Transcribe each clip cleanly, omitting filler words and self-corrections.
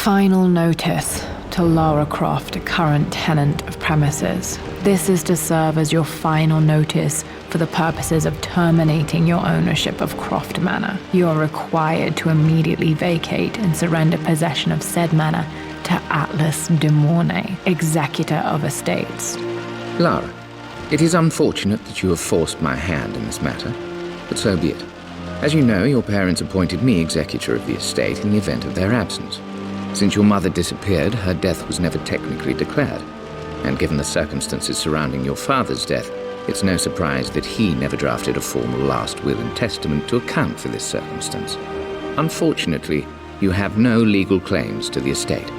Final notice to Lara Croft, a current tenant of premises. This is to serve as your final notice for the purposes of terminating your ownership of Croft Manor. You are required to immediately vacate and surrender possession of said manor to Atlas de Mornay, executor of estates. Lara, it is unfortunate that you have forced my hand in this matter, but so be it. As you know, your parents appointed me executor of the estate in the event of their absence. Since your mother disappeared, her death was never technically declared. And given the circumstances surrounding your father's death, it's no surprise that he never drafted a formal last will and testament to account for this circumstance. Unfortunately, you have no legal claims to the estate.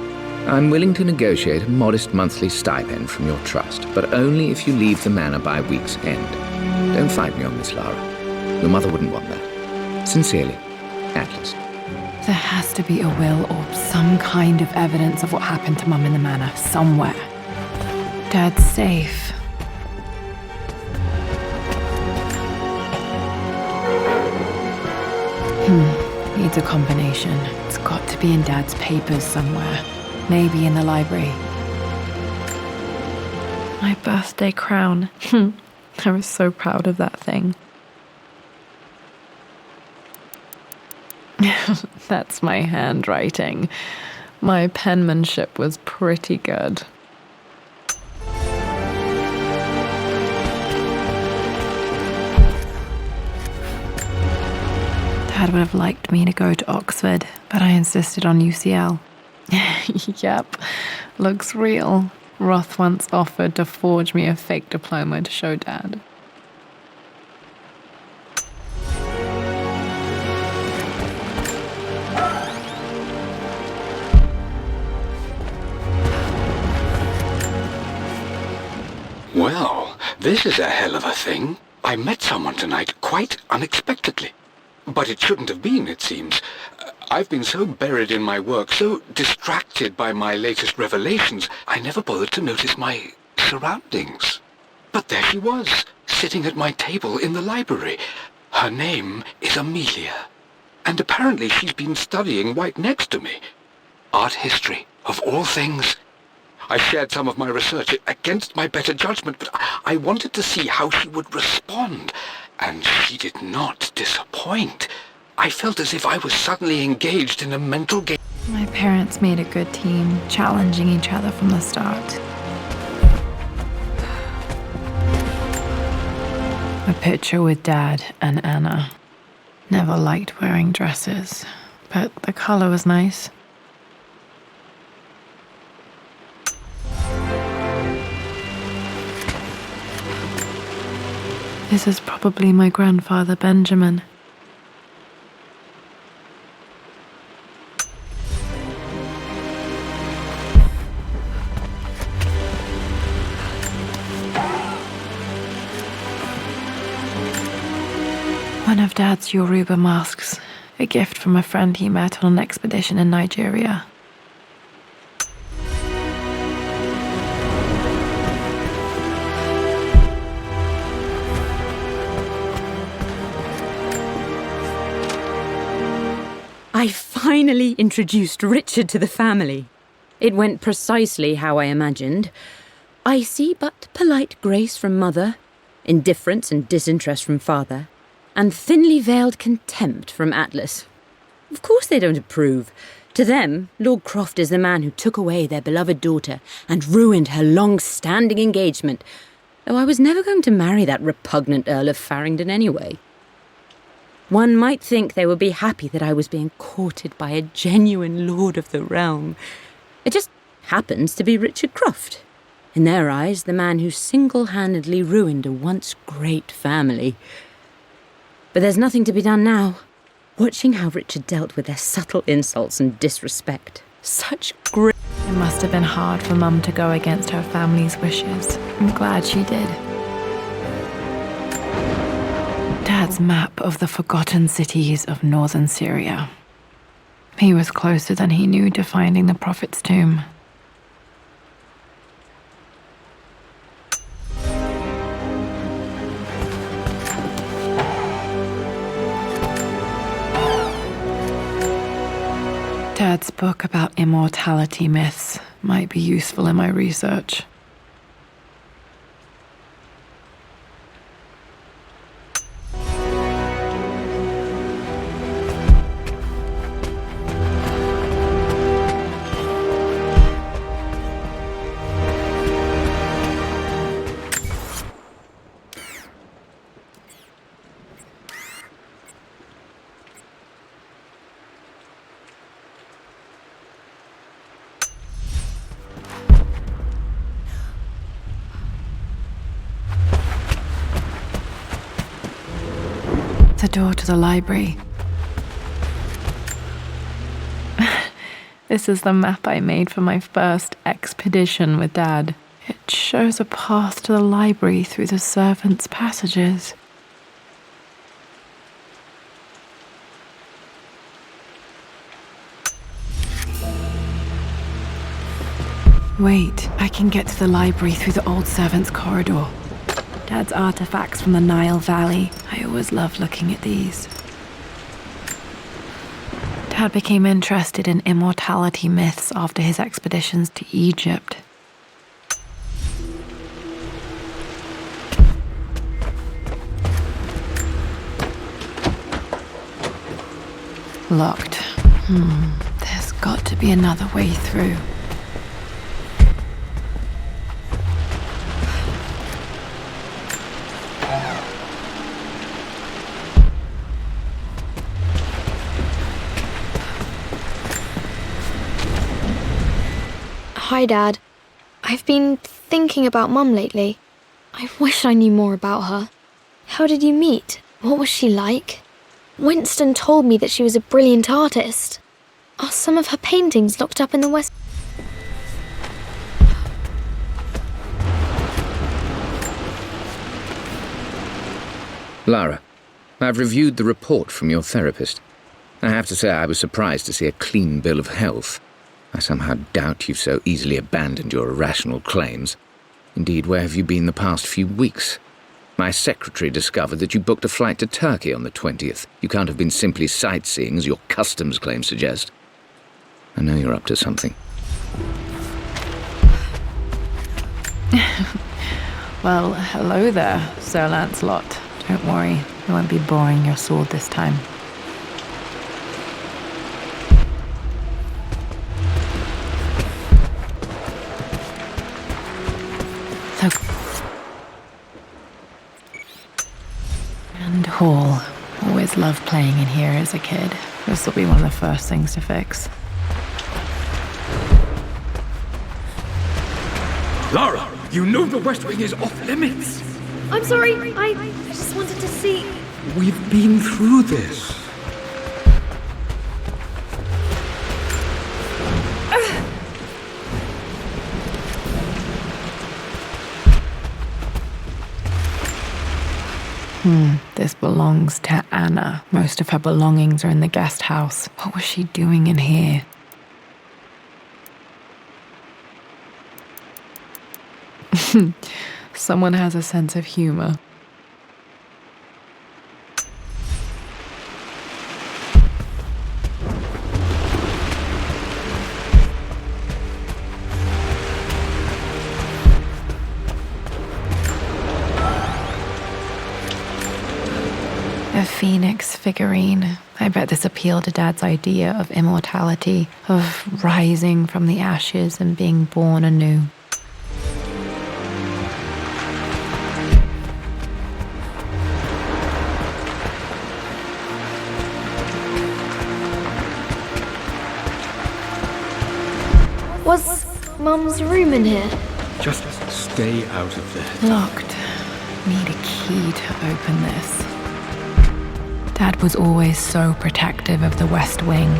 I'm willing to negotiate a modest monthly stipend from your trust, but only if you leave the manor by week's end. Don't fight me on this, Lara. Your mother wouldn't want that. Sincerely, Atlas. There has to be a will or some kind of evidence of what happened to Mum in the manor somewhere. Dad's safe. Needs a combination. It's got to be in Dad's papers somewhere. Maybe in the library. My birthday crown. I was so proud of that thing. That's my handwriting. My penmanship was pretty good. Dad would have liked me to go to Oxford, but I insisted on UCL. Yep, looks real. Roth once offered to forge me a fake diploma to show Dad. Well, this is a hell of a thing. I met someone tonight quite unexpectedly. But it shouldn't have been, it seems. I've been so buried in my work, so distracted by my latest revelations, I never bothered to notice my surroundings. But there she was, sitting at my table in the library. Her name is Amelia. And apparently she's been studying right next to me. Art history, of all things. I shared some of my research against my better judgment, but I wanted to see how she would respond, and she did not disappoint. I felt as if I was suddenly engaged in a mental game. My parents made a good team, challenging each other from the start. A picture with Dad and Anna. Never liked wearing dresses, but the color was nice. This is probably my grandfather, Benjamin. One of Dad's Yoruba masks, a gift from a friend he met on an expedition in Nigeria. I finally introduced Richard to the family. It went precisely how I imagined. I see but polite grace from mother, indifference and disinterest from father, and thinly veiled contempt from Atlas. Of course they don't approve. To them, Lord Croft is the man who took away their beloved daughter and ruined her long-standing engagement, though I was never going to marry that repugnant Earl of Farringdon anyway. One might think they would be happy that I was being courted by a genuine lord of the realm. It just happens to be Richard Croft. In their eyes, the man who single-handedly ruined a once great family. But there's nothing to be done now. Watching how Richard dealt with their subtle insults and disrespect. Such grit. It must have been hard for Mum to go against her family's wishes. I'm glad she did. Dad's map of the forgotten cities of northern Syria. He was closer than he knew to finding the Prophet's tomb. Dad Dad's book about immortality myths might be useful in my research. The door to the library. This is the map I made for my first expedition with Dad. It shows a path to the library through the servants' passages. Wait, I can get to the library through the old servants' corridor. Dad's artifacts from the Nile Valley. I always loved looking at these. Dad became interested in immortality myths after his expeditions to Egypt. Locked. There's got to be another way through. Hi, Dad. I've been thinking about Mum lately. I wish I knew more about her. How did you meet? What was she like? Winston told me that she was a brilliant artist. Are some of her paintings locked up in the West? Lara, I've reviewed the report from your therapist. I have to say I was surprised to see a clean bill of health. I somehow doubt you've so easily abandoned your irrational claims. Indeed, where have you been the past few weeks? My secretary discovered that you booked a flight to Turkey on the 20th. You can't have been simply sightseeing, as your customs claims suggest. I know you're up to something. Well, hello there, Sir Lancelot. Don't worry, I won't be boring your sword this time. And hall. Always loved playing in here as a kid. This will be one of the first things to fix. Lara, you know the West Wing is off limits. I'm sorry, I just wanted to see. We've been through this. This belongs to Anna. Most of her belongings are in the guest house. What was she doing in here? Someone has a sense of humor. A phoenix figurine. I bet this appealed to Dad's idea of immortality, of rising from the ashes and being born anew. Was Mum's room in here? Just stay out of there. Locked. Need a key to open this. Dad was always so protective of the West Wing.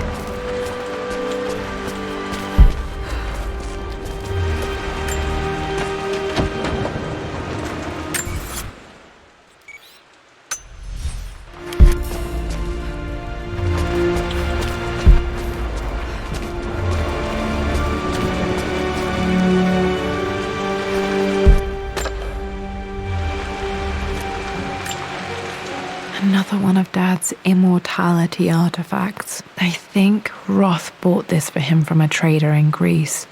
Another one of Dad's Dad's immortality artifacts. I think Roth bought this for him from a trader in Greece.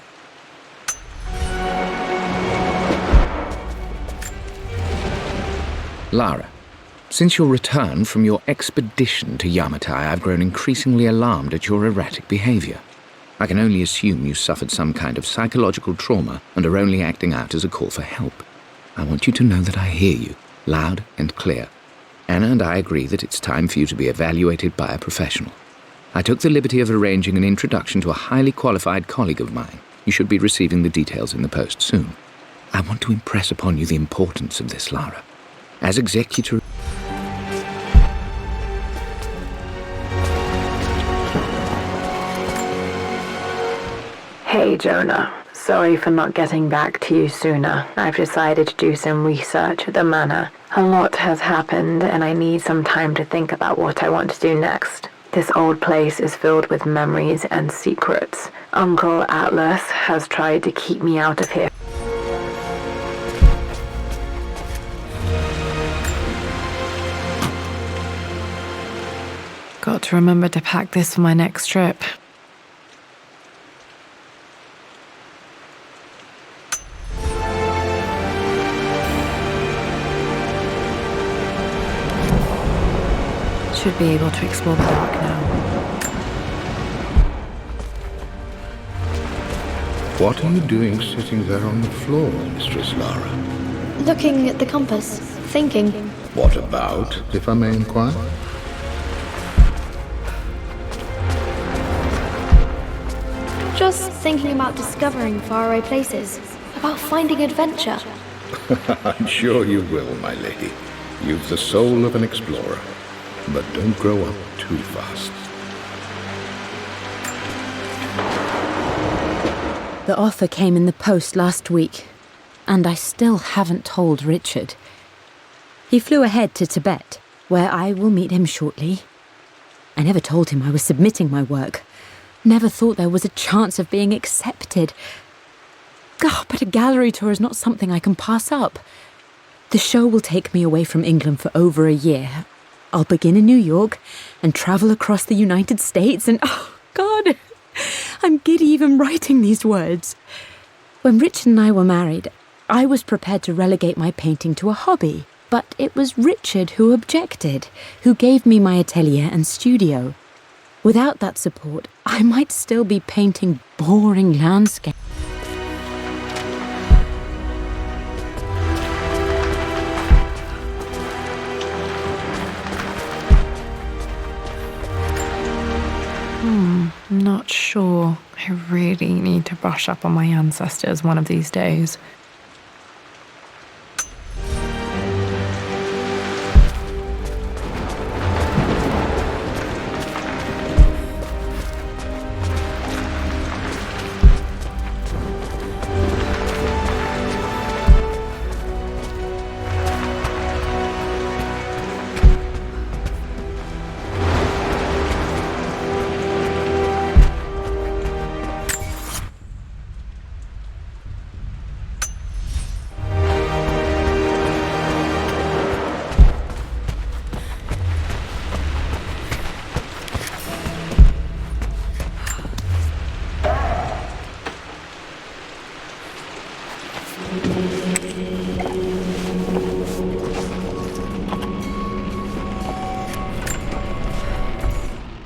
Lara, since your return from your expedition to Yamatai, I've grown increasingly alarmed at your erratic behavior. I can only assume you suffered some kind of psychological trauma and are only acting out as a call for help. I want you to know that I hear you, loud and clear. Anna and I agree that it's time for you to be evaluated by a professional. I took the liberty of arranging an introduction to a highly qualified colleague of mine. You should be receiving the details in the post soon. I want to impress upon you the importance of this, Lara. As executor... Hey, Jonah. Sorry for not getting back to you sooner. I've decided to do some research at the manor. A lot has happened, and I need some time to think about what I want to do next. This old place is filled with memories and secrets. Uncle Atlas has tried to keep me out of here. Got to remember to pack this for my next trip. Should be able to explore the dark now. What are you doing sitting there on the floor, Mistress Lara? Looking at the compass, thinking. What about, if I may inquire? Just thinking about discovering faraway places, about finding adventure. I'm sure you will, my lady. You've the soul of an explorer. But don't grow up too fast. The offer came in the post last week, and I still haven't told Richard. He flew ahead to Tibet, where I will meet him shortly. I never told him I was submitting my work. Never thought there was a chance of being accepted. God, but a gallery tour is not something I can pass up. The show will take me away from England for over a year. I'll begin in New York and travel across the United States and, oh, God, I'm giddy even writing these words. When Richard and I were married, I was prepared to relegate my painting to a hobby, but it was Richard who objected, who gave me my atelier and studio. Without that support, I might still be painting boring landscapes. I'm not sure. I really need to brush up on my ancestors one of these days.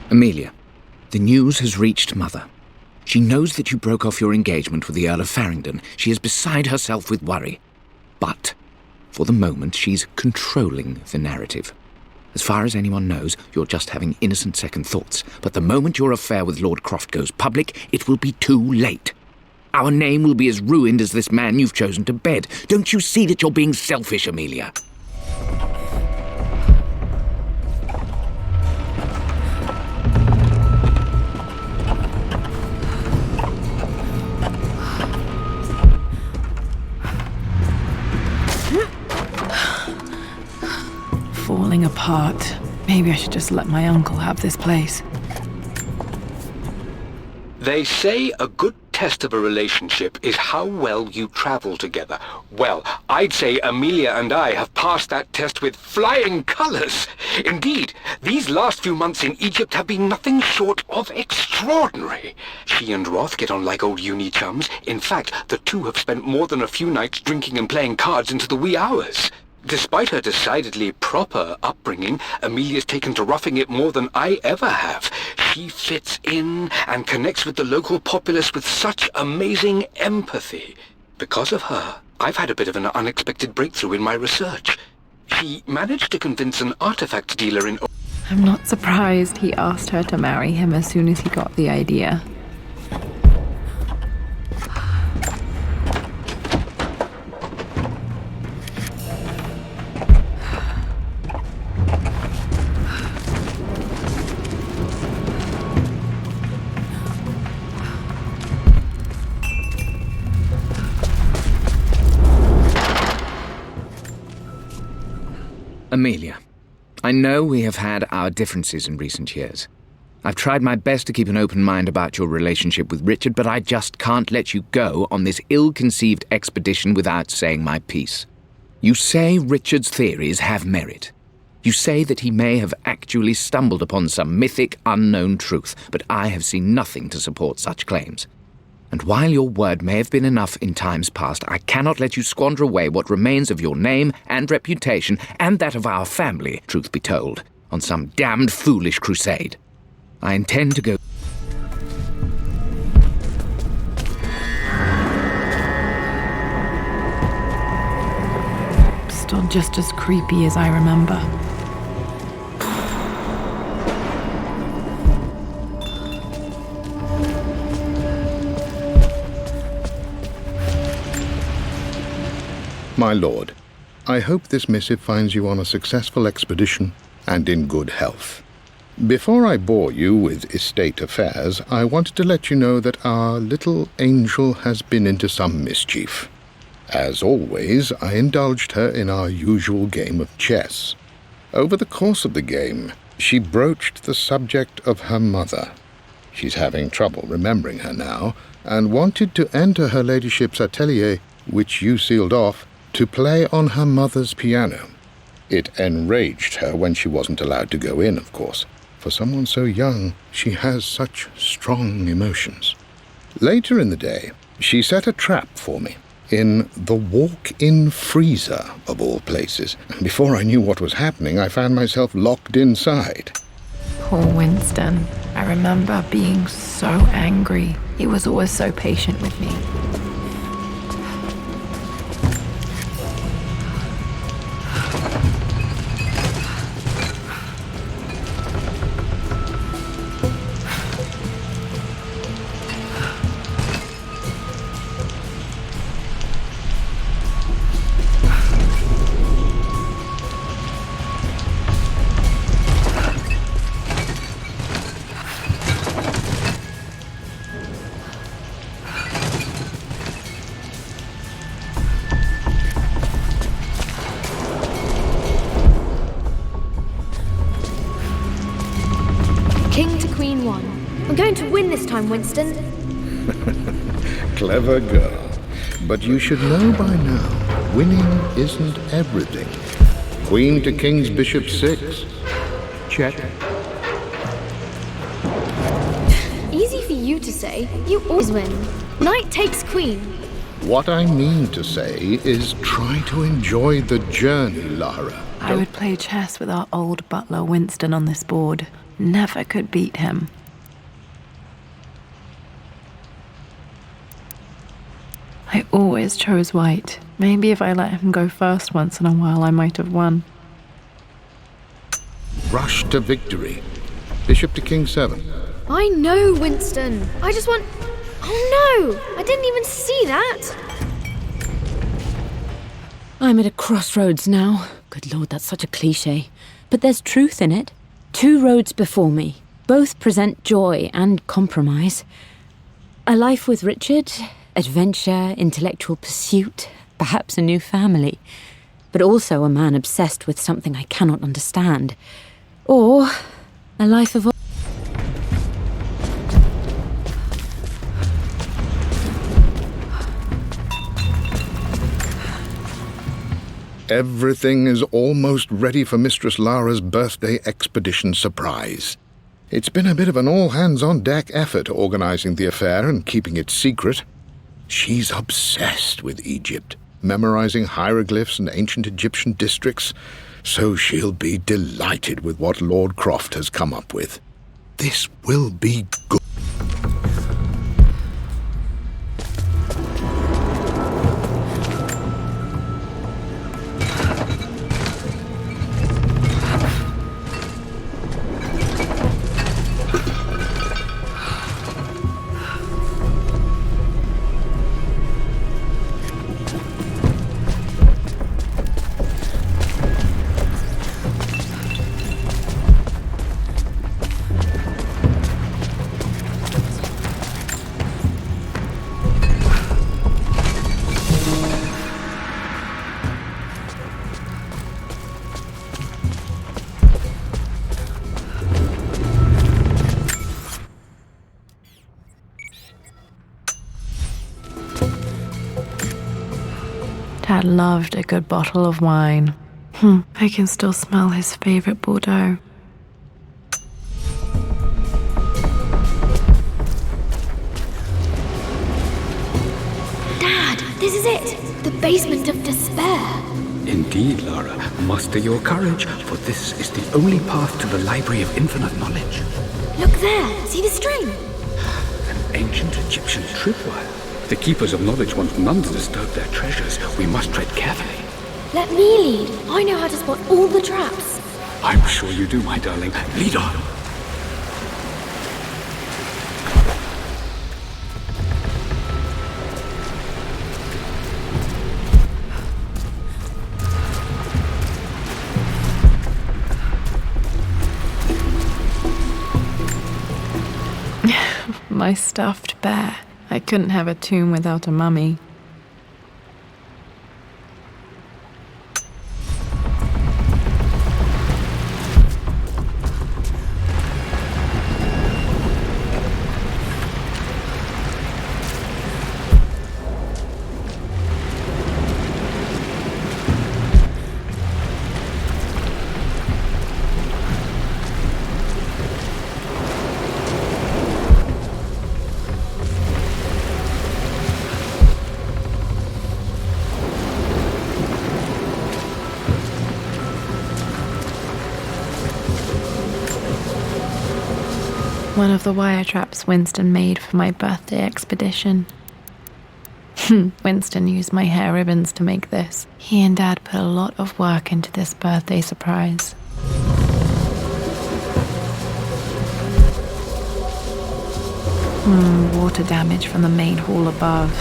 Amelia, the news has reached Mother. She knows that you broke off your engagement with the Earl of Farringdon. She is beside herself with worry. But, for the moment, she's controlling the narrative. As far as anyone knows, you're just having innocent second thoughts. But the moment your affair with Lord Croft goes public, it will be too late. Our name will be as ruined as this man you've chosen to bed. Don't you see that you're being selfish, Amelia? Falling apart. Maybe I should just let my uncle have this place. They say a good test of a relationship is how well you travel together. Well, I'd say Amelia and I have passed that test with flying colours. Indeed, these last few months in Egypt have been nothing short of extraordinary. She and Roth get on like old uni chums. In fact, the two have spent more than a few nights drinking and playing cards into the wee hours. Despite her decidedly proper upbringing, Amelia's taken to roughing it more than I ever have. She fits in and connects with the local populace with such amazing empathy. Because of her, I've had a bit of an unexpected breakthrough in my research. She managed to convince an artifact dealer in... I'm not surprised he asked her to marry him as soon as he got the idea. Amelia, I know we have had our differences in recent years. I've tried my best to keep an open mind about your relationship with Richard, but I just can't let you go on this ill-conceived expedition without saying my piece. You say Richard's theories have merit. You say that he may have actually stumbled upon some mythic, unknown truth, but I have seen nothing to support such claims. And while your word may have been enough in times past, I cannot let you squander away what remains of your name and reputation, and that of our family, truth be told, on some damned foolish crusade. I intend to go... Still just as creepy as I remember. My lord, I hope this missive finds you on a successful expedition and in good health. Before I bore you with estate affairs, I wanted to let you know that our little angel has been into some mischief. As always, I indulged her in our usual game of chess. Over the course of the game, she broached the subject of her mother. She's having trouble remembering her now, and wanted to enter her ladyship's atelier, which you sealed off, to play on her mother's piano. It enraged her when she wasn't allowed to go in, of course. For someone so young, she has such strong emotions. Later in the day, she set a trap for me in the walk-in freezer, of all places. And before I knew what was happening, I found myself locked inside. Poor Winston. I remember being so angry. He was always so patient with me. King to Queen 1. I'm going to win this time, Winston. Clever girl. But you should know by now, winning isn't everything. Queen to King's Bishop 6. Check. Easy for you to say. You always win. Knight takes queen. What I mean to say is try to enjoy the journey, Lara. I would play chess with our old butler Winston on this board. Never could beat him. I always chose white. Maybe if I let him go first once in a while, I might have won. Rush to victory. Bishop to King 7. I know, Winston. I just want... Oh no! I didn't even see that! I'm at a crossroads now. Good Lord, that's such a cliché. But there's truth in it. 2 roads before me. Both present joy and compromise. A life with Richard, adventure, intellectual pursuit, perhaps a new family. But also a man obsessed with something I cannot understand. Or a life of... Everything is almost ready for Mistress Lara's birthday expedition surprise. It's been a bit of an all-hands-on-deck effort organizing the affair and keeping it secret. She's obsessed with Egypt, memorizing hieroglyphs and ancient Egyptian districts, so she'll be delighted with what Lord Croft has come up with. This will be good. Dad loved a good bottle of wine. I can still smell his favorite Bordeaux. Dad, this is it! The basement of despair. Indeed, Lara. Muster your courage, for this is the only path to the Library of Infinite Knowledge. Look there, see the string? An ancient Egyptian tripwire. The Keepers of Knowledge want none to disturb their treasures. We must tread carefully. Let me lead. I know how to spot all the traps. I'm sure you do, my darling. Lead on. My stuffed bear. I couldn't have a tomb without a mummy. One of the wire traps Winston made for my birthday expedition. Winston used my hair ribbons to make this. He and Dad put a lot of work into this birthday surprise. Water damage from the main hall above.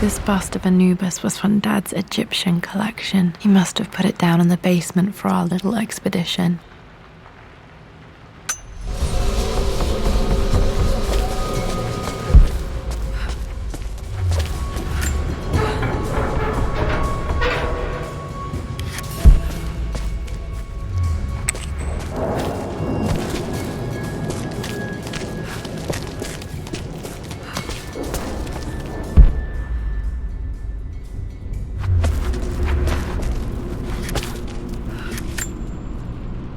This bust of Anubis was from Dad's Egyptian collection. He must have put it down in the basement for our little expedition.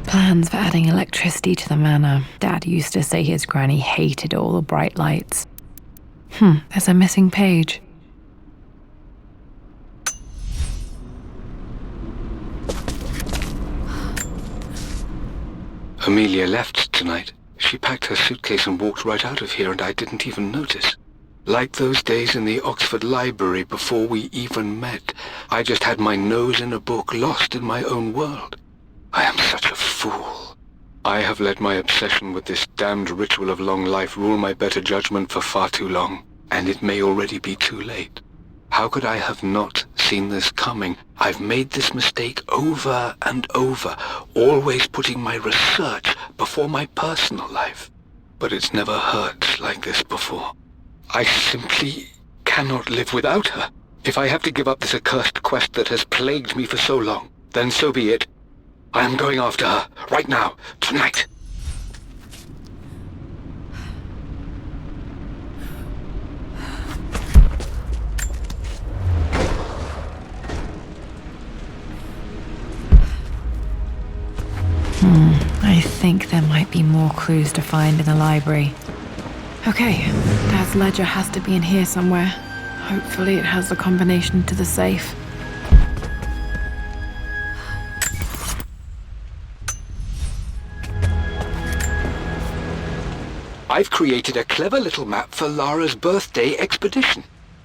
Plans for adding electricity to the manor. Dad used to say his granny hated all the bright lights. There's a missing page. Amelia left tonight. She packed her suitcase and walked right out of here, and I didn't even notice. Like those days in the Oxford Library before we even met, I just had my nose in a book, lost in my own world. I am such a fool. I have let my obsession with this damned ritual of long life rule my better judgment for far too long, and it may already be too late. How could I have not seen this coming. I've made this mistake over and over, always putting my research before my personal life. But it's never hurt like this before. I simply cannot live without her. If I have to give up this accursed quest that has plagued me for so long, then so be it. I am going after her, right now, tonight. I think there might be more clues to find in the library. Okay, Dad's ledger has to be in here somewhere. Hopefully it has the combination to the safe. I've created a clever little map for Lara's birthday expedition.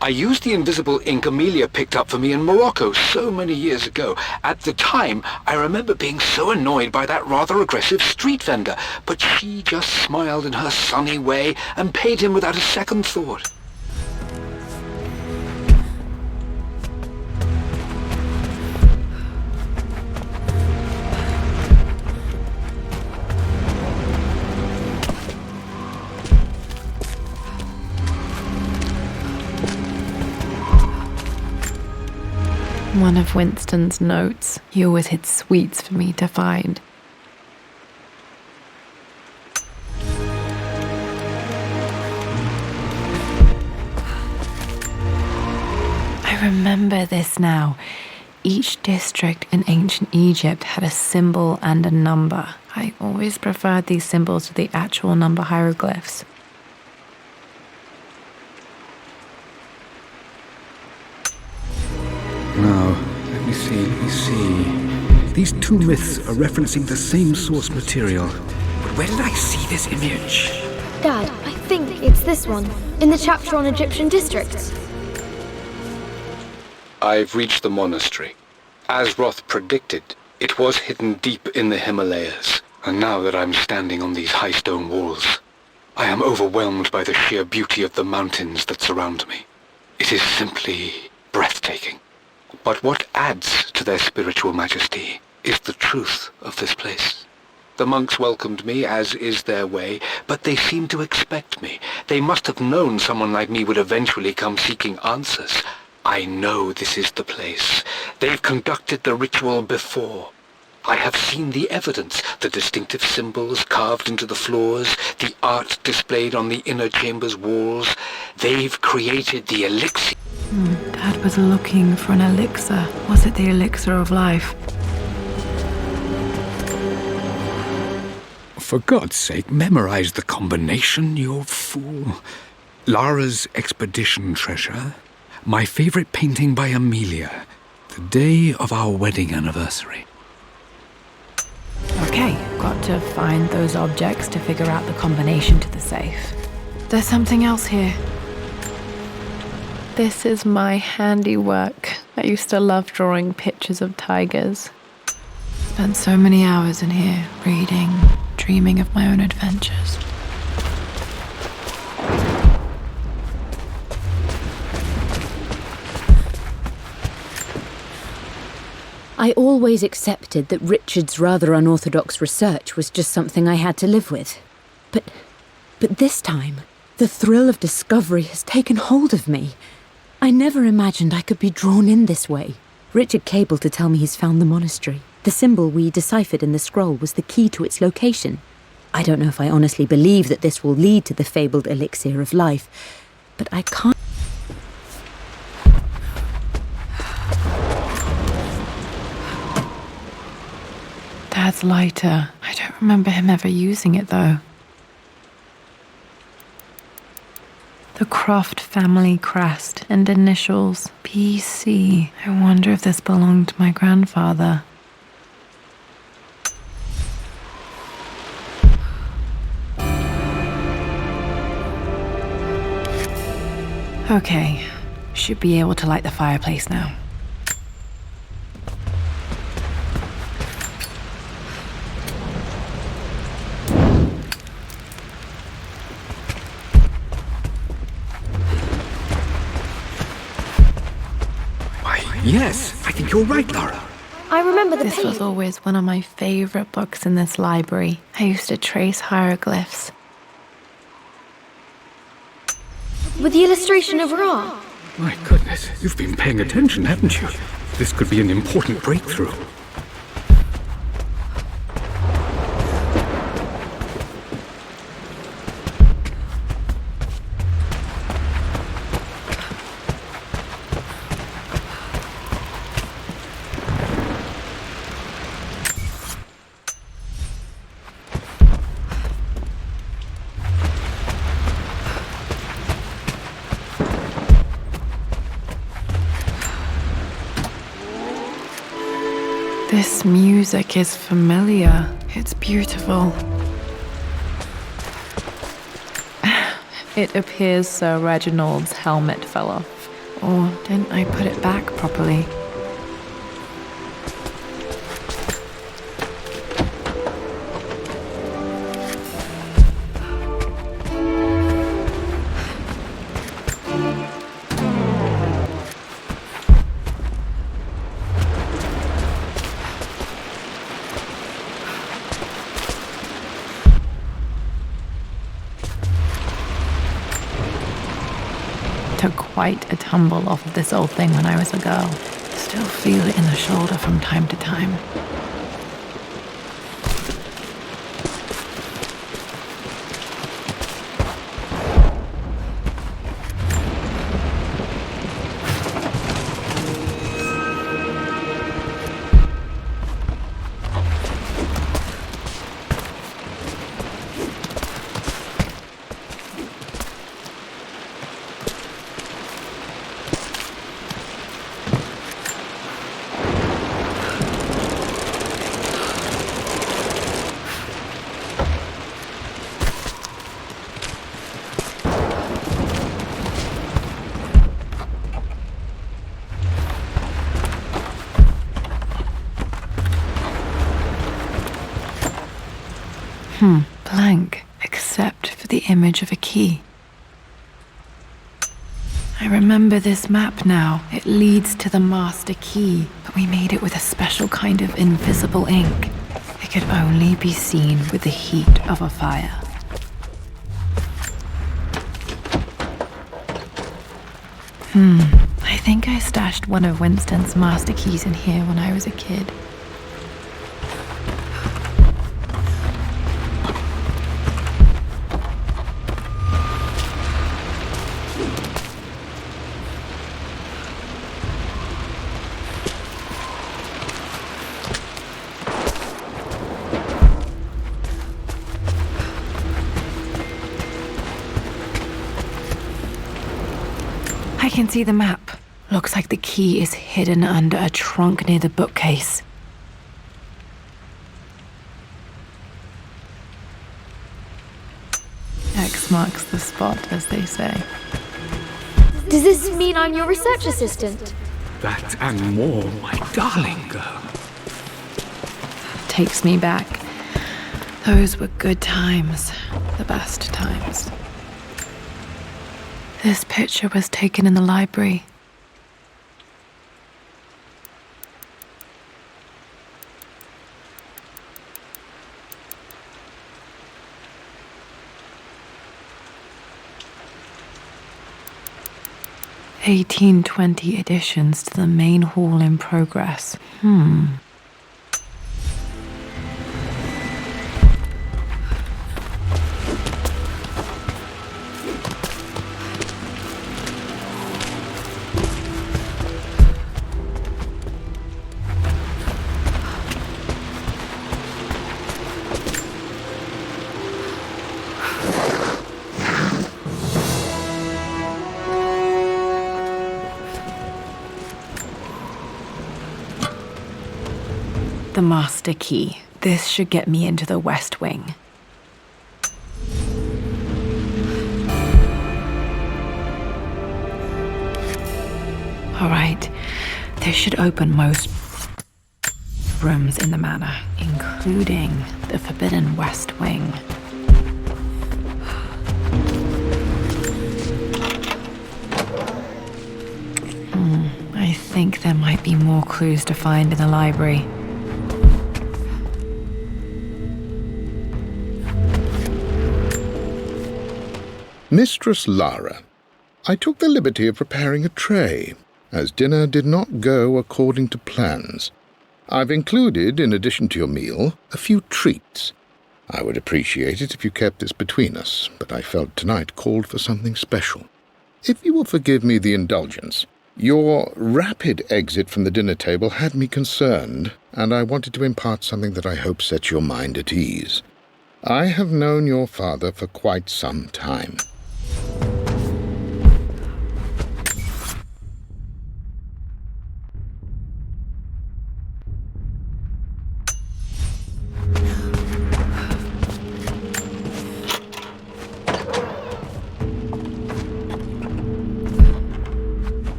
I used the invisible ink Amelia picked up for me in Morocco so many years ago. At the time, I remember being so annoyed by that rather aggressive street vendor, but she just smiled in her sunny way and paid him without a second thought. One of Winston's notes. He always hid sweets for me to find. I remember this now. Each district in ancient Egypt had a symbol and a number. I always preferred these symbols to the actual number hieroglyphs. Now, let me see. These two myths are referencing the same source material. But where did I see this image? Dad, I think it's this one, in the chapter on Egyptian districts. I've reached the monastery. As Roth predicted, it was hidden deep in the Himalayas. And now that I'm standing on these high stone walls, I am overwhelmed by the sheer beauty of the mountains that surround me. It is simply breathtaking. But what adds to their spiritual majesty is the truth of this place. The monks welcomed me, as is their way, but they seemed to expect me. They must have known someone like me would eventually come seeking answers. I know this is the place. They've conducted the ritual before. I have seen the evidence, the distinctive symbols carved into the floors, the art displayed on the inner chamber's walls. They've created the elixir. Dad was looking for an elixir. Was it the elixir of life? For God's sake, memorize the combination, you fool. Lara's expedition treasure, my favorite painting by Amelia, the day of our wedding anniversary. Okay, got to find those objects to figure out the combination to the safe. There's something else here. This is my handiwork. I used to love drawing pictures of tigers. Spent so many hours in here, reading, dreaming of my own adventures. I always accepted that Richard's rather unorthodox research was just something I had to live with. But this time, the thrill of discovery has taken hold of me. I never imagined I could be drawn in this way. Richard cabled to tell me he's found the monastery. The symbol we deciphered in the scroll was the key to its location. I don't know if I honestly believe that this will lead to the fabled elixir of life, but I can't... Dad's lighter. I don't remember him ever using it, though. The Croft family crest and initials, BC. I wonder if this belonged to my grandfather. Okay, should be able to light the fireplace now. Yes, I think you're right, Lara. I remember the This paint. was always one of my favorite books in this library. I used to trace hieroglyphs. With the illustration of Ra. My goodness, you've been paying attention, haven't you? This could be an important breakthrough. This music is familiar. It's beautiful. It appears Sir Reginald's helmet fell off. Or didn't I put it back properly? Took quite a tumble off of this old thing when I was a girl. Still feel it in the shoulder from time to time. Blank, except for the image of a key. I remember this map now. It leads to the master key, but we made it with a special kind of invisible ink. It could only be seen with the heat of a fire. I think I stashed one of Winston's master keys in here when I was a kid. I can see the map. Looks like the key is hidden under a trunk near the bookcase. X marks the spot, as they say. Does this mean I'm your research assistant? That and more, my darling girl. Takes me back. Those were good times. The best times. This picture was taken in the library. (1820) additions to the main hall in progress. The master key. This should get me into the West Wing. All right, this should open most rooms in the manor, including the Forbidden West Wing. I think there might be more clues to find in the library. Mistress Lara, I took the liberty of preparing a tray, as dinner did not go according to plans. I've included, in addition to your meal, a few treats. I would appreciate it if you kept this between us, but I felt tonight called for something special. If you will forgive me the indulgence, your rapid exit from the dinner table had me concerned, and I wanted to impart something that I hope sets your mind at ease. I have known your father for quite some time.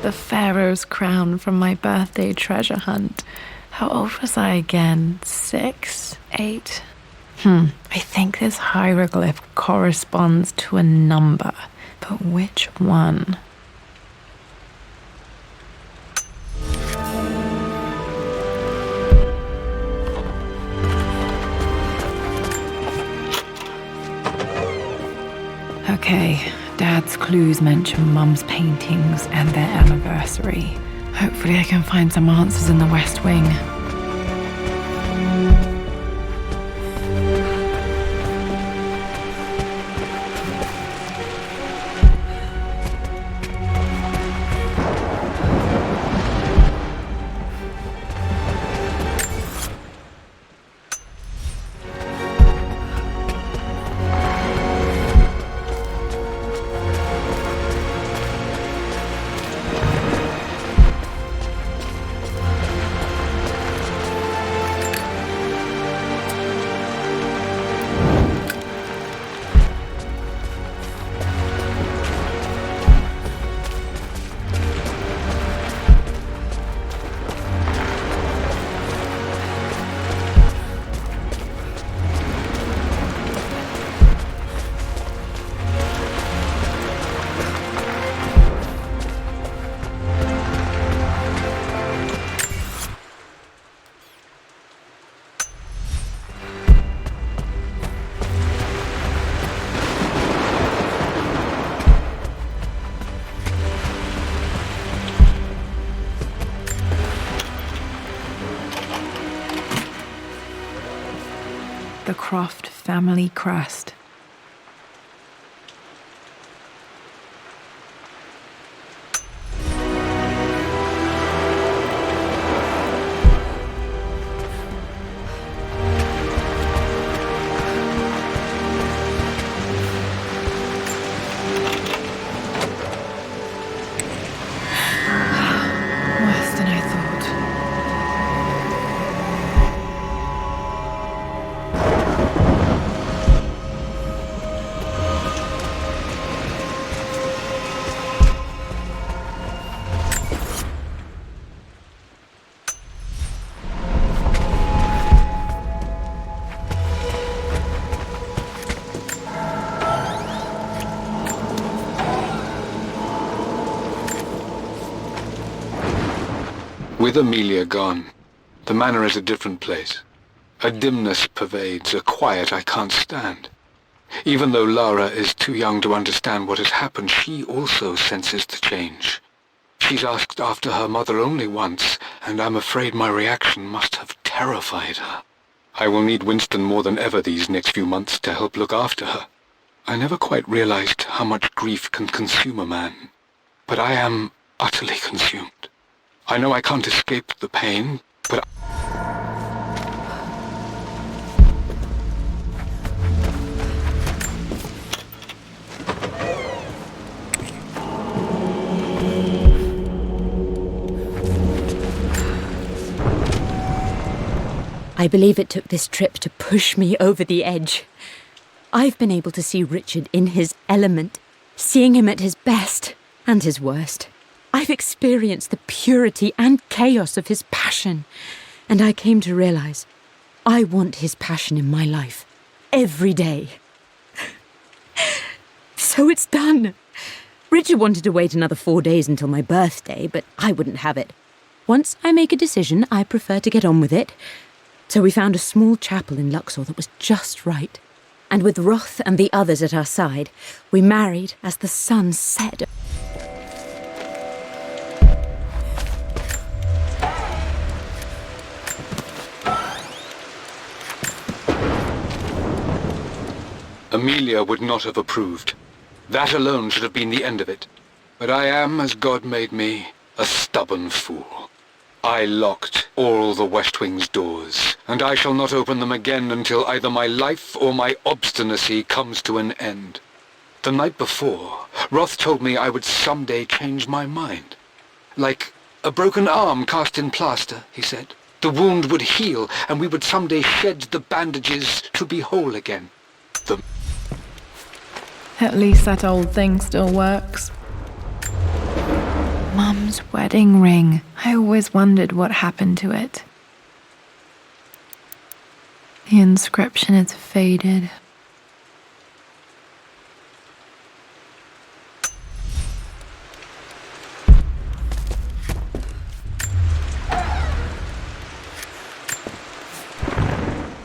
The Pharaoh's crown from my birthday treasure hunt. How old was I again? 6? 8? I think this hieroglyph corresponds to a number, but which one? Okay, Dad's clues mention Mum's paintings and their anniversary. Hopefully I can find some answers in the West Wing. The Croft family crest. Worse than I thought. With Amelia gone, the manor is a different place. A dimness pervades, a quiet I can't stand. Even though Lara is too young to understand what has happened, she also senses the change. She's asked after her mother only once, and I'm afraid my reaction must have terrified her. I will need Winston more than ever these next few months to help look after her. I never quite realized how much grief can consume a man, but I am utterly consumed. I know I can't escape the pain, but I believe it took this trip to push me over the edge. I've been able to see Richard in his element, seeing him at his best and his worst. I've experienced the purity and chaos of his passion, and I came to realize I want his passion in my life every day. So it's done. Richard wanted to wait another 4 days until my birthday, but I wouldn't have it. Once I make a decision, I prefer to get on with it. So we found a small chapel in Luxor that was just right. And with Roth and the others at our side, we married as the sun set. Amelia would not have approved. That alone should have been the end of it. But I am, as God made me, a stubborn fool. I locked all the West Wing's doors, and I shall not open them again until either my life or my obstinacy comes to an end. The night before, Roth told me I would someday change my mind. Like a broken arm cast in plaster, he said. The wound would heal, and we would someday shed the bandages to be whole again. At least that old thing still works. Mum's wedding ring. I always wondered what happened to it. The inscription is faded.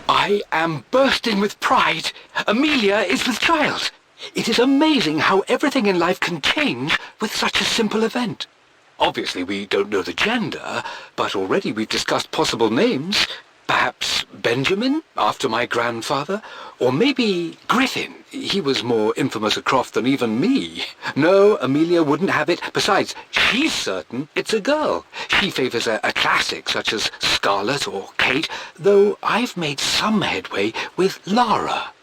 I am bursting with pride. Amelia is with child. It is amazing how everything in life can change with such a simple event. Obviously, we don't know the gender, but already we've discussed possible names. Perhaps Benjamin, after my grandfather, or maybe Griffin. He was more infamous a Croft than even me. No, Amelia wouldn't have it. Besides, she's certain it's a girl. She favours a classic such as Scarlet or Kate, though I've made some headway with Lara.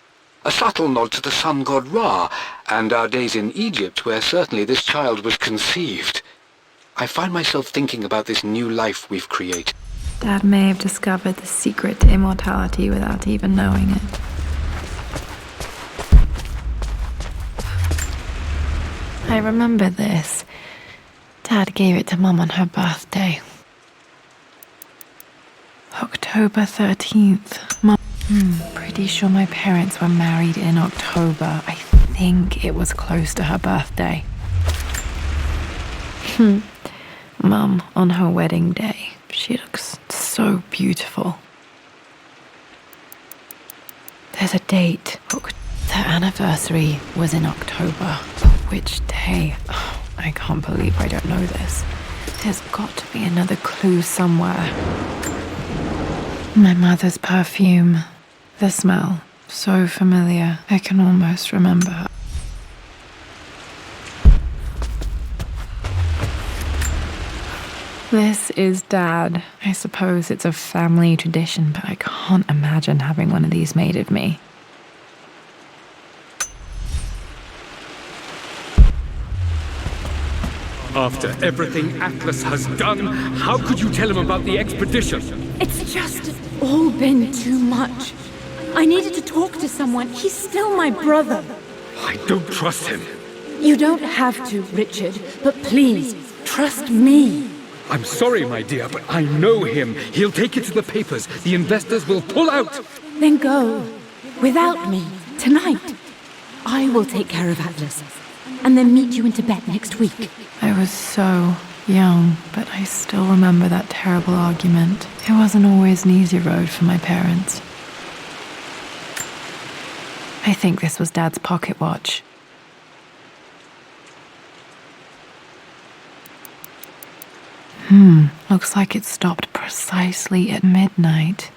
A subtle nod to the sun god Ra, and our days in Egypt, where certainly this child was conceived. I find myself thinking about this new life we've created. Dad may have discovered the secret to immortality without even knowing it. I remember this. Dad gave it to Mum on her birthday. October 13th. Mum. Pretty sure my parents were married in October. I think it was close to her birthday. Mum, on her wedding day, she looks so beautiful. There's a date. Their anniversary was in October. But which day? Oh, I can't believe I don't know this. There's got to be another clue somewhere. My mother's perfume. The smell. So familiar. I can almost remember her. This is Dad. I suppose it's a family tradition, but I can't imagine having one of these made of me. After everything Atlas has done, how could you tell him about the expedition? It's just all been too much. I needed to talk to someone. He's still my brother. I don't trust him. You don't have to, Richard, but please, trust me. I'm sorry, my dear, but I know him. He'll take it to the papers. The investors will pull out. Then go. Without me. Tonight. I will take care of Atlas. And then meet you in Tibet next week. I was so young, but I still remember that terrible argument. It wasn't always an easy road for my parents. I think this was Dad's pocket watch. Looks like it stopped precisely at midnight.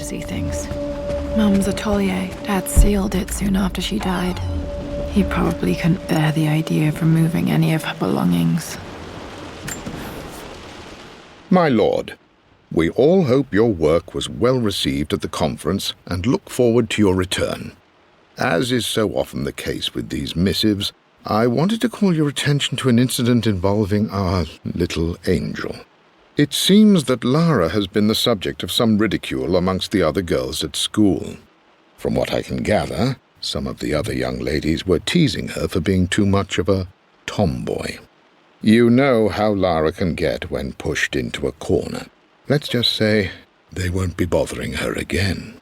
to see things. Mum's atelier. Dad sealed it soon after she died. He probably couldn't bear the idea of removing any of her belongings. My lord, we all hope your work was well received at the conference and look forward to your return. As is so often the case with these missives, I wanted to call your attention to an incident involving our little angel. It seems that Lara has been the subject of some ridicule amongst the other girls at school. From what I can gather, some of the other young ladies were teasing her for being too much of a tomboy. You know how Lara can get when pushed into a corner. Let's just say they won't be bothering her again.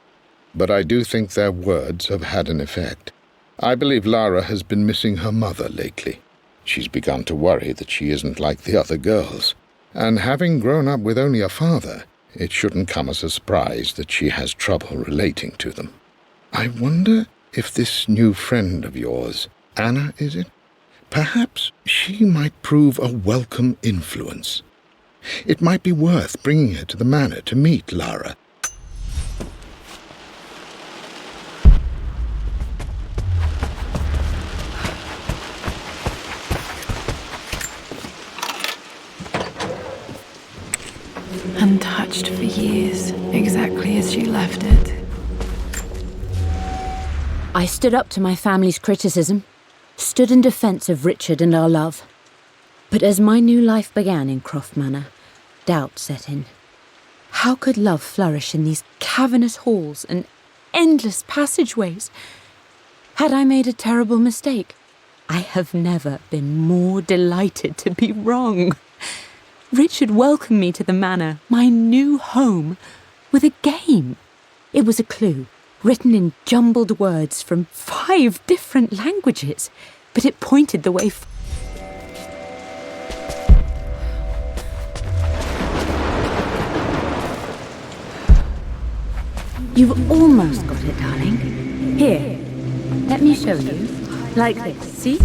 But I do think their words have had an effect. I believe Lara has been missing her mother lately. She's begun to worry that she isn't like the other girls. And having grown up with only a father, it shouldn't come as a surprise that she has trouble relating to them. I wonder if this new friend of yours, Anna, is it? Perhaps she might prove a welcome influence. It might be worth bringing her to the manor to meet Lara. Untouched for years, exactly as she left it. I stood up to my family's criticism, stood in defence of Richard and our love. But as my new life began in Croft Manor, doubt set in. How could love flourish in these cavernous halls and endless passageways? Had I made a terrible mistake? I have never been more delighted to be wrong. Richard welcomed me to the manor, my new home, with a game. It was a clue, written in jumbled words from 5 different languages, but it pointed the way You've almost got it, darling. Here, let me show you. Like this, see?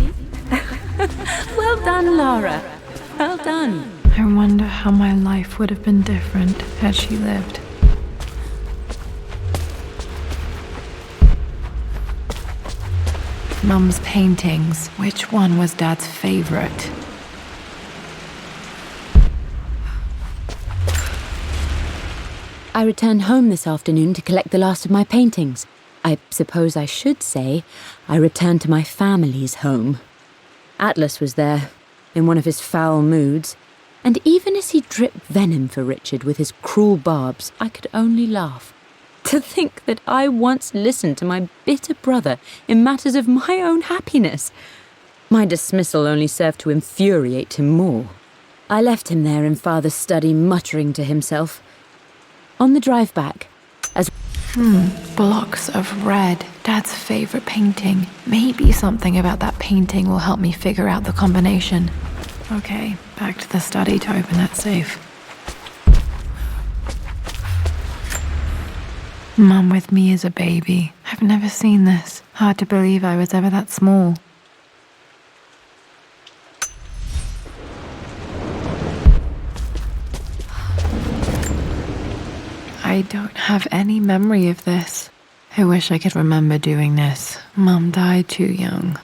Well done, Lara. Well done. I wonder how my life would have been different had she lived. Mum's paintings. Which one was Dad's favorite? I returned home this afternoon to collect the last of my paintings. I suppose I should say I returned to my family's home. Atlas was there, in one of his foul moods, and even as he dripped venom for Richard with his cruel barbs, I could only laugh. To think that I once listened to my bitter brother in matters of my own happiness. My dismissal only served to infuriate him more. I left him there in Father's study, muttering to himself. On the drive back, as Blocks of red. Dad's favorite painting. Maybe something about that painting will help me figure out the combination. Okay, back to the study to open that safe. Mum with me as a baby. I've never seen this. Hard to believe I was ever that small. I don't have any memory of this. I wish I could remember doing this. Mum died too young.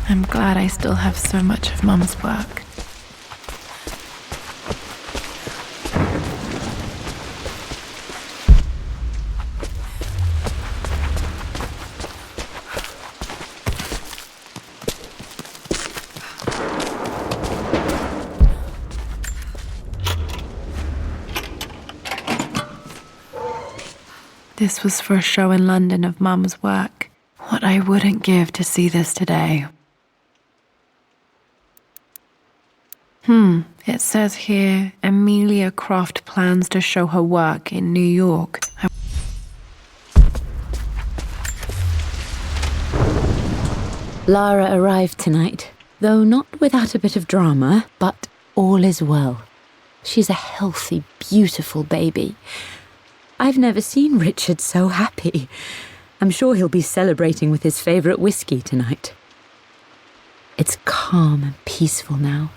I'm glad I still have so much of Mum's work. This was for a show in London of Mum's work. What I wouldn't give to see this today. It says here, Amelia Croft plans to show her work in New York. Lara arrived tonight, though not without a bit of drama, but all is well. She's a healthy, beautiful baby. I've never seen Richard so happy. I'm sure he'll be celebrating with his favourite whiskey tonight. It's calm and peaceful now.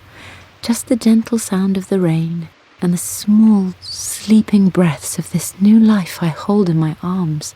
Just the gentle sound of the rain and the small, sleeping breaths of this new life I hold in my arms.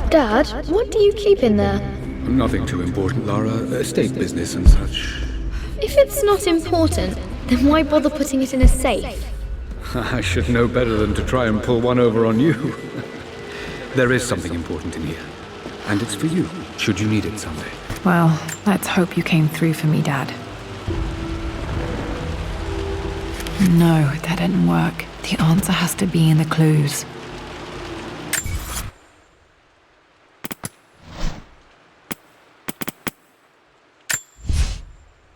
Dad, what do you keep in there? Nothing too important, Lara. Estate business and such. If it's not important, then why bother putting it in a safe? I should know better than to try and pull one over on you. There is something important in here. And it's for you, should you need it someday. Well, let's hope you came through for me, Dad. No, that didn't work. The answer has to be in the clues.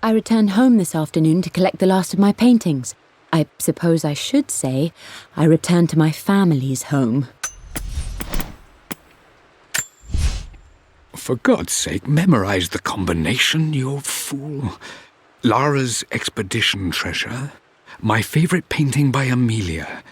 I returned home this afternoon to collect the last of my paintings. I suppose I should say I returned to my family's home. For God's sake, memorize the combination, you fool. Lara's expedition treasure. My favorite painting by Amelia.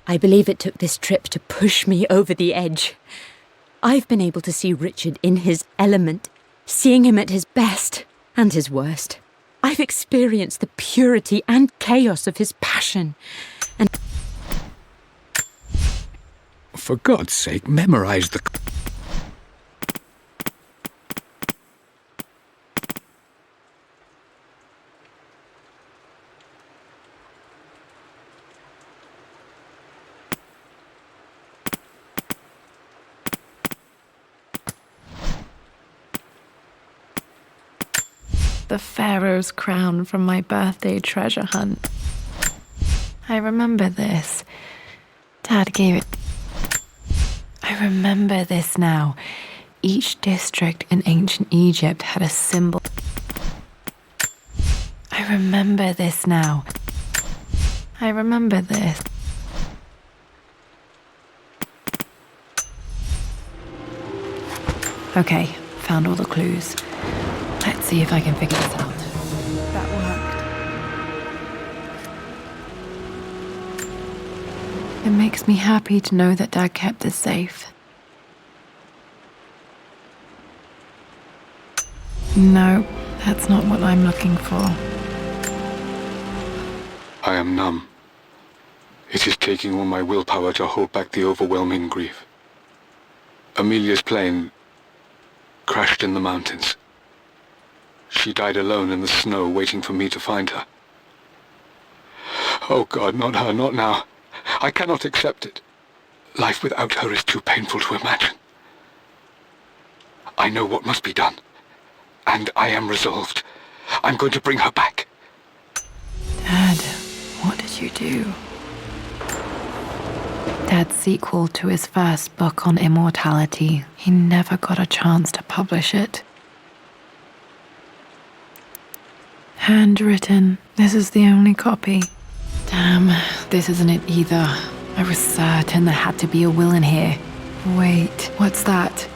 I believe it took this trip to push me over the edge. I've been able to see Richard in his element, seeing him at his best and his worst. I've experienced the purity and chaos of his passion. And for God's sake, memorize the... The Pharaoh's crown from my birthday treasure hunt. I remember this. Dad gave it. I remember this now. Each district in ancient Egypt had a symbol. I remember this now. I remember this. Okay, found all the clues. Let's see if I can figure this out. That worked. It makes me happy to know that Dad kept this safe. No, that's not what I'm looking for. I am numb. It is taking all my willpower to hold back the overwhelming grief. Amelia's plane crashed in the mountains. She died alone in the snow, waiting for me to find her. Oh God, not her, not now. I cannot accept it. Life without her is too painful to imagine. I know what must be done, and I am resolved. I'm going to bring her back. Dad, what did you do? Dad's sequel to his first book on immortality. He never got a chance to publish it. Handwritten. This is the only copy. Damn, this isn't it either. I was certain there had to be a will in here. Wait, what's that?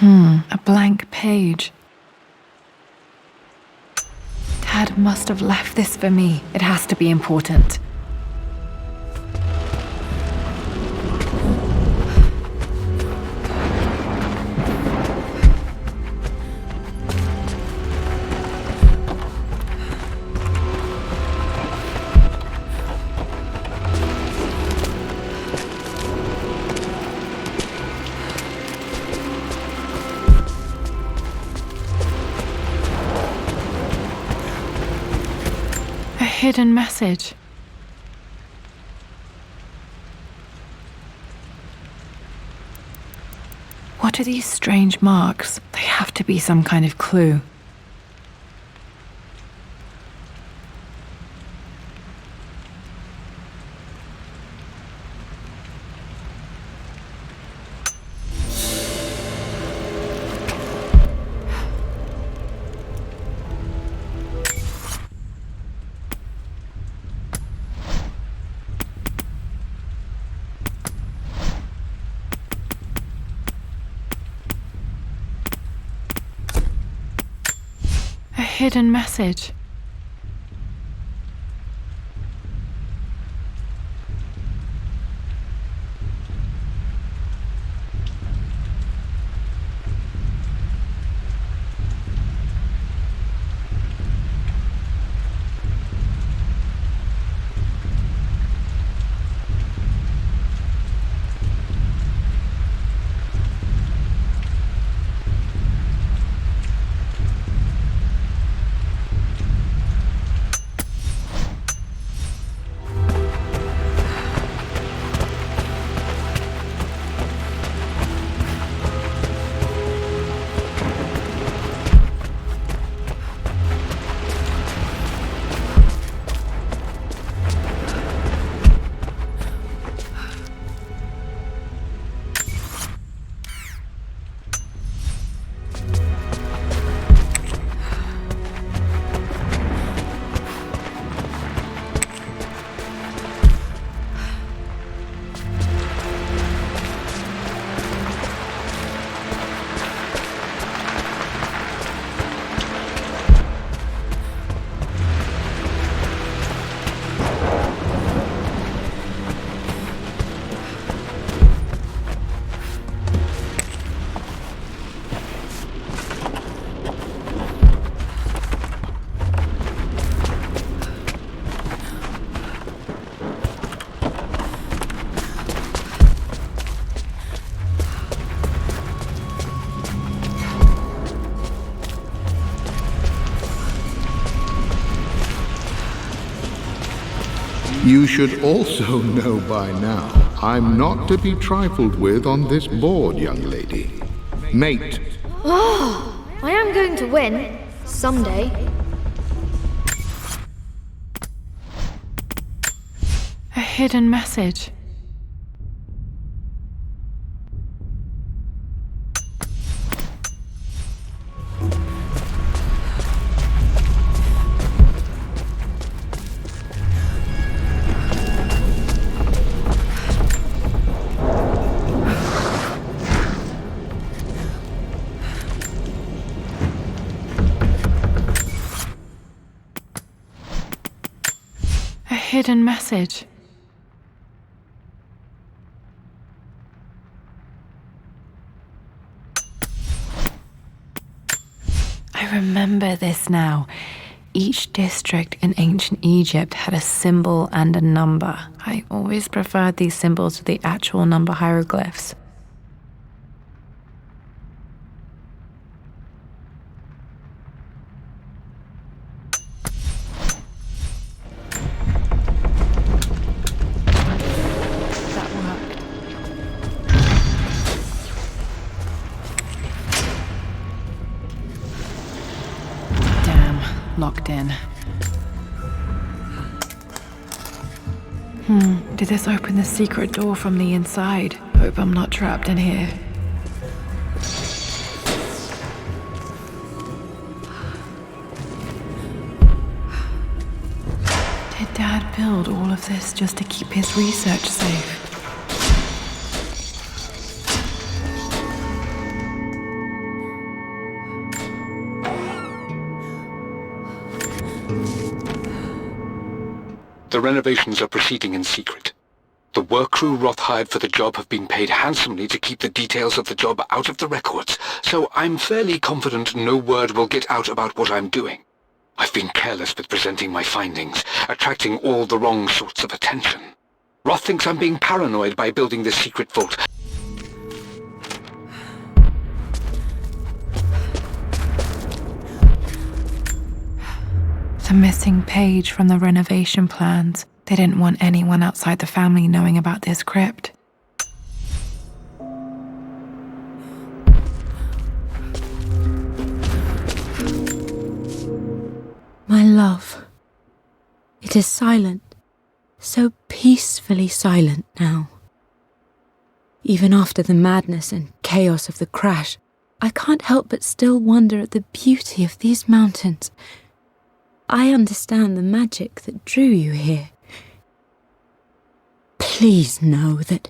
A blank page. Dad must have left this for me. It has to be important. Hidden message. What are these strange marks? They have to be some kind of clue. Hidden message. You should also know by now, I'm not to be trifled with on this board, young lady. Mate. Oh, I am going to win. Someday. A hidden message. Hidden message. I remember this now. Each district in ancient Egypt had a symbol and a number. I always preferred these symbols to the actual number hieroglyphs. Locked in. Did this open the secret door from the inside? Hope I'm not trapped in here. Dad build all of this just to keep his research safe? The renovations are proceeding in secret. The work crew Roth hired for the job have been paid handsomely to keep the details of the job out of the records, so I'm fairly confident no word will get out about what I'm doing. I've been careless with presenting my findings, attracting all the wrong sorts of attention. Roth thinks I'm being paranoid by building this secret vault. The missing page from the renovation plans. They didn't want anyone outside the family knowing about this crypt. My love, it is silent, so peacefully silent now. Even after the madness and chaos of the crash, I can't help but still wonder at the beauty of these mountains. I understand the magic that drew you here. Please know that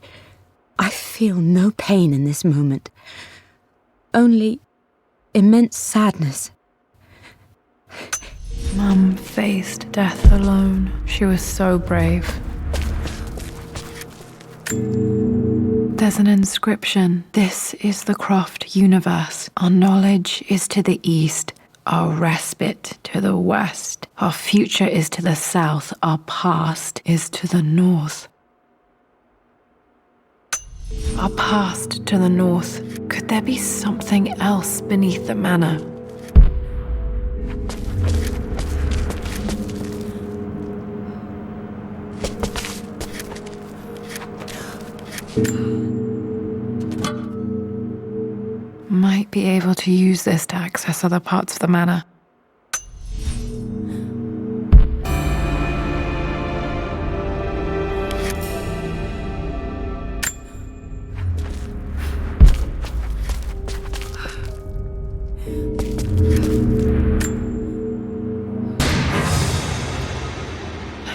I feel no pain in this moment, only immense sadness. Mum faced death alone. She was so brave. There's an inscription. This is the Croft universe. Our knowledge is to the east, our respite to the west. Our future is to the south, our past is to the north. Our past to the north. Could there be something else beneath the manor? Might be able to use this to access other parts of the manor.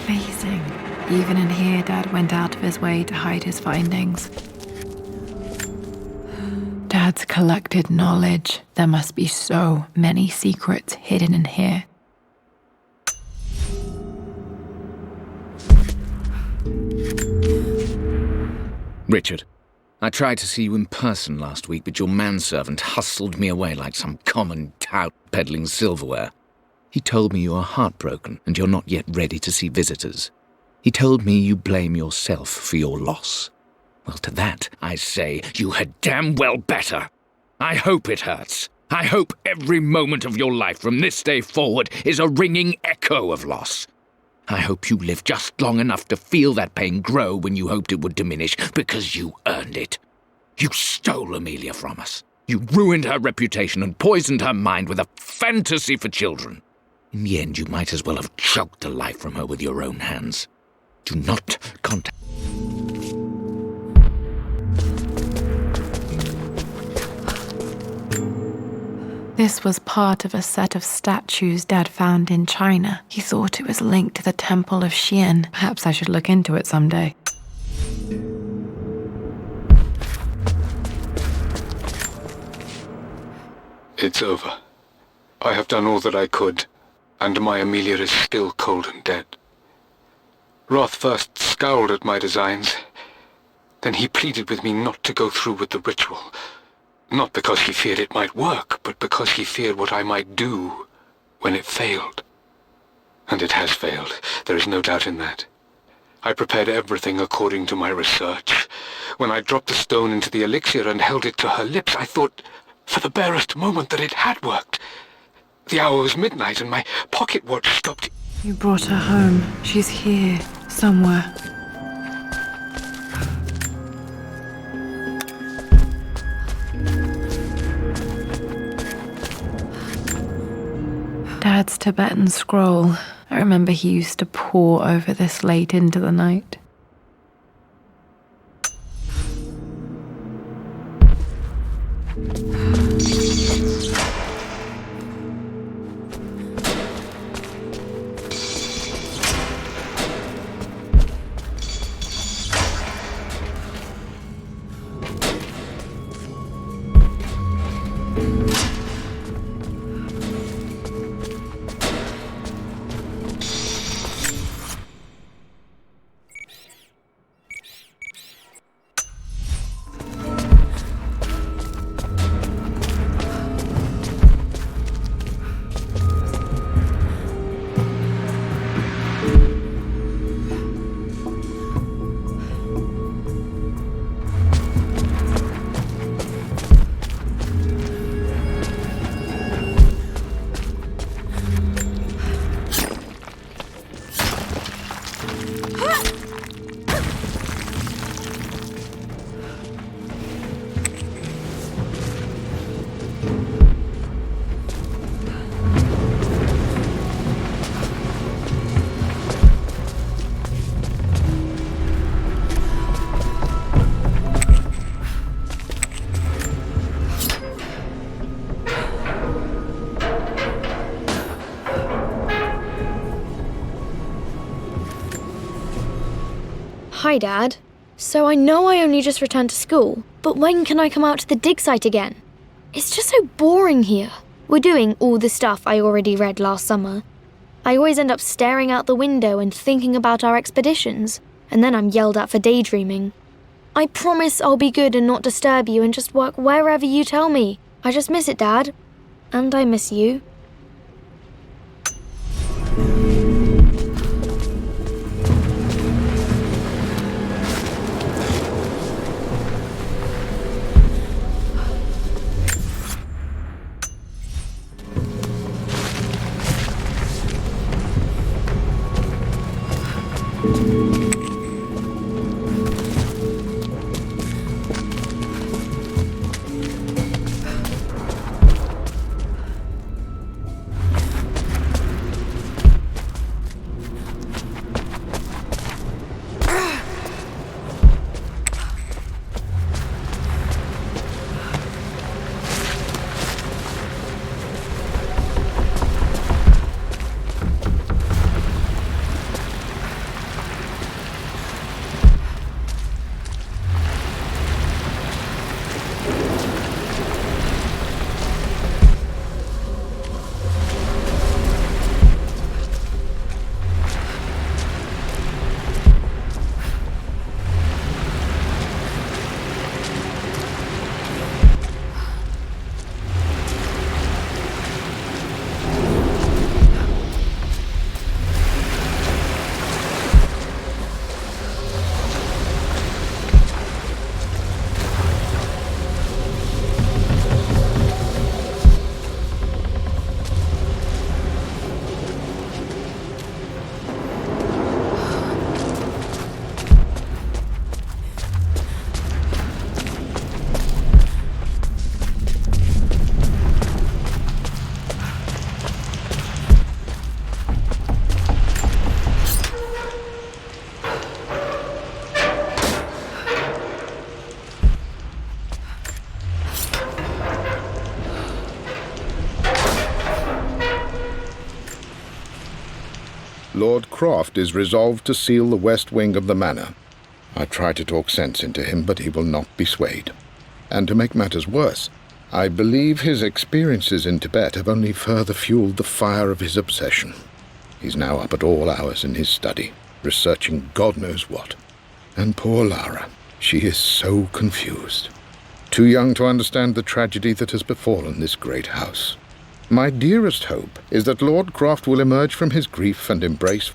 Amazing. Even in here, Dad went out of his way to hide his findings. Dad's collected knowledge. There must be so many secrets hidden in here. Richard, I tried to see you in person last week, but your manservant hustled me away like some common tout peddling silverware. He told me you are heartbroken and you're not yet ready to see visitors. He told me you blame yourself for your loss. Well, to that, I say you had damn well better. I hope it hurts. I hope every moment of your life from this day forward is a ringing echo of loss. I hope you live just long enough to feel that pain grow when you hoped it would diminish, because you earned it. You stole Amelia from us. You ruined her reputation and poisoned her mind with a fantasy for children. In the end, you might as well have choked the life from her with your own hands. Do not contact... This was part of a set of statues Dad found in China. He thought it was linked to the Temple of Xian. Perhaps I should look into it someday. It's over. I have done all that I could, and my Amelia is still cold and dead. Roth first scowled at my designs. Then he pleaded with me not to go through with the ritual. Not because he feared it might work, but because he feared what I might do when it failed. And it has failed. There is no doubt in that. I prepared everything according to my research. When I dropped the stone into the elixir and held it to her lips, I thought for the barest moment that it had worked. The hour was midnight and my pocket watch stopped. You brought her home. She's here, somewhere. Dad's Tibetan scroll. I remember he used to pore over this late into the night. Hi, Dad. So I know I only just returned to school, but when can I come out to the dig site again? It's just so boring here. We're doing all the stuff I already read last summer. I always end up staring out the window and thinking about our expeditions, and then I'm yelled at for daydreaming. I promise I'll be good and not disturb you and just work wherever you tell me. I just miss it, Dad. And I miss you. Lord Croft is resolved to seal the west wing of the manor. I try to talk sense into him, but he will not be swayed. And to make matters worse, I believe his experiences in Tibet have only further fueled the fire of his obsession. He's now up at all hours in his study, researching God knows what. And poor Lara, she is so confused. Too young to understand the tragedy that has befallen this great house. My dearest hope is that Lord Croft will emerge from his grief and embrace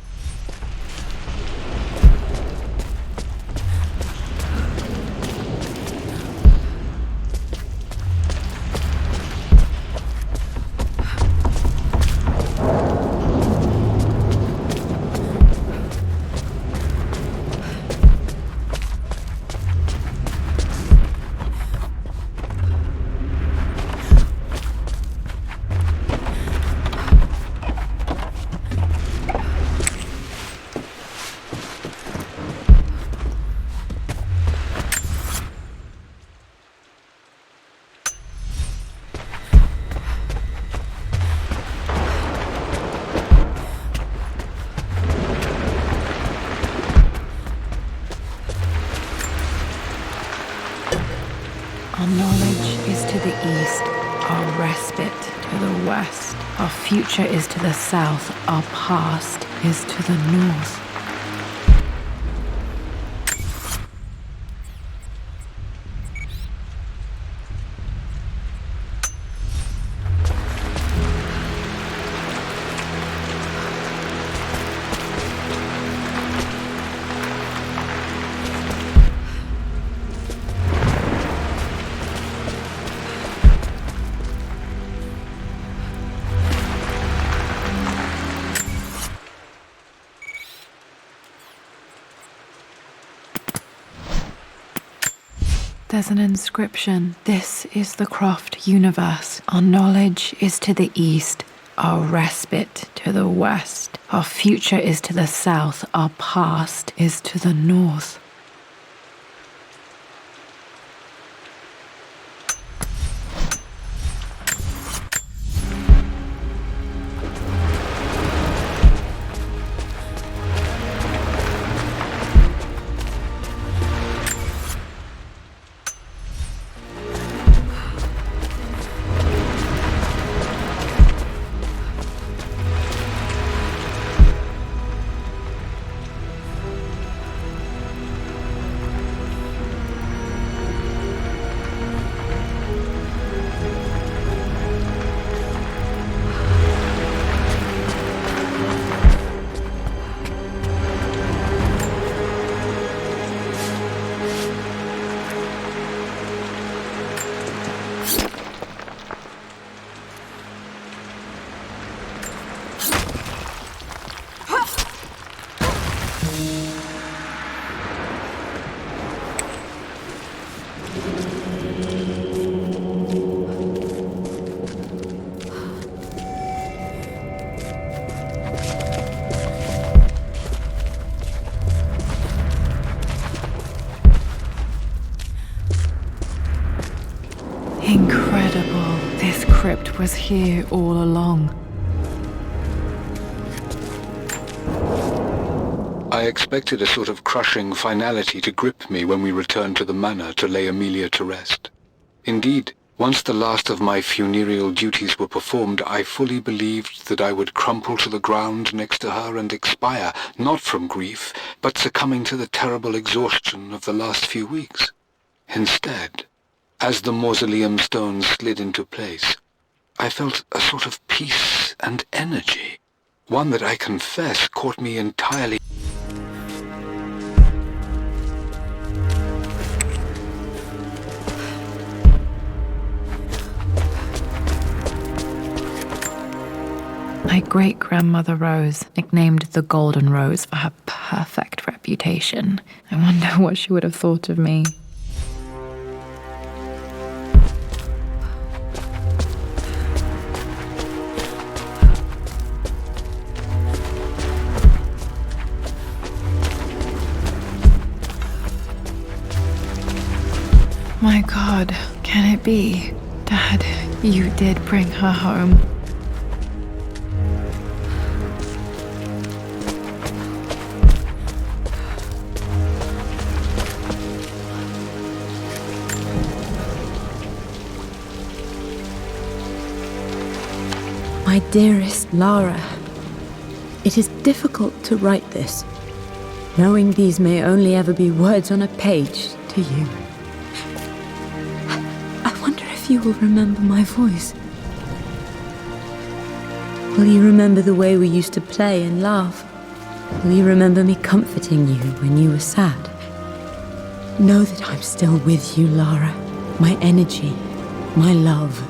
Our knowledge is to the east, our respite to the west. Our future is to the south, our past is to the north. There's an inscription. This is the Croft universe. Our knowledge is to the east, our respite to the west. Our future is to the south, our past is to the north. was here all along. I expected a sort of crushing finality to grip me when we returned to the manor to lay Amelia to rest. Indeed, once the last of my funereal duties were performed, I fully believed that I would crumple to the ground next to her and expire, not from grief, but succumbing to the terrible exhaustion of the last few weeks. Instead, as the mausoleum stones slid into place, I felt a sort of peace and energy, one that I confess caught me entirely. My great-grandmother Rose, nicknamed the Golden Rose for her perfect reputation. I wonder what she would have thought of me. My God, can it be? Dad, you did bring her home. My dearest Lara, it is difficult to write this, knowing these may only ever be words on a page to you. I wonder if you will remember my voice. Will you remember the way we used to play and laugh? Will you remember me comforting you when you were sad? Know that I'm still with you, Lara. My energy, my love,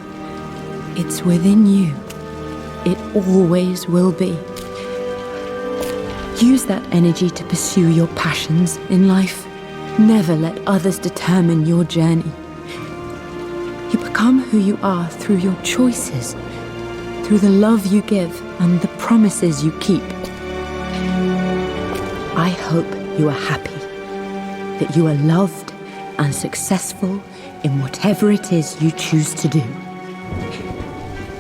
it's within you. It always will be. Use that energy to pursue your passions in life. Never let others determine your journey. You become who you are through your choices, through the love you give and the promises you keep. I hope you are happy, that you are loved and successful in whatever it is you choose to do.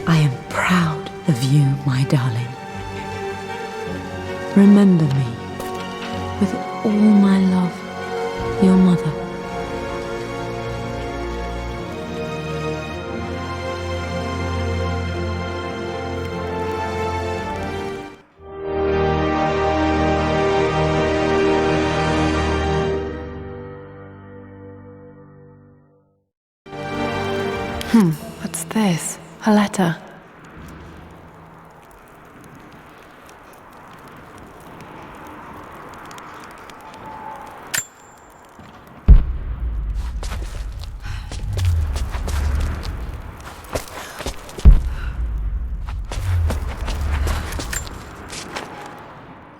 I am proud of you, my darling. Remember me with all my love, your mother. What's this? A letter.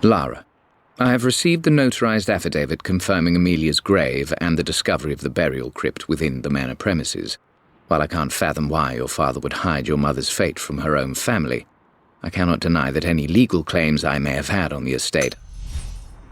Lara, I have received the notarized affidavit confirming Amelia's grave and the discovery of the burial crypt within the manor premises. While I can't fathom why your father would hide your mother's fate from her own family, I cannot deny that any legal claims I may have had on the estate.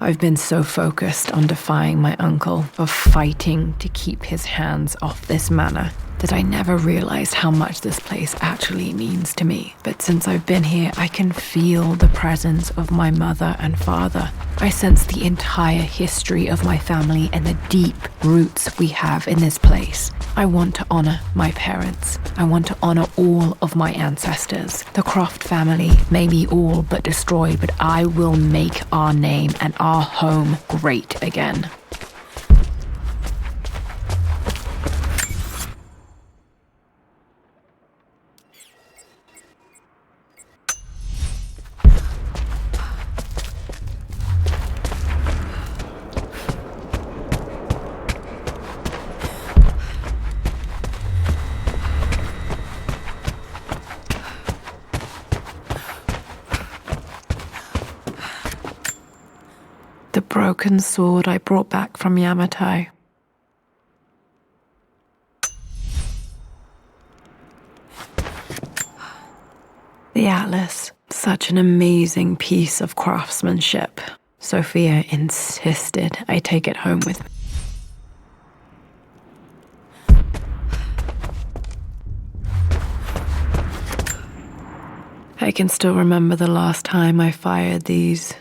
I've been so focused on defying my uncle, of fighting to keep his hands off this manor, that I never realized how much this place actually means to me. But since I've been here, I can feel the presence of my mother and father. I sense the entire history of my family and the deep roots we have in this place. I want to honor my parents. I want to honor all of my ancestors. The Croft family may be all but destroyed, but I will make our name and our home great again. The broken sword I brought back from Yamatai. The atlas, such an amazing piece of craftsmanship. Sophia insisted I take it home with me. I can still remember the last time I fired these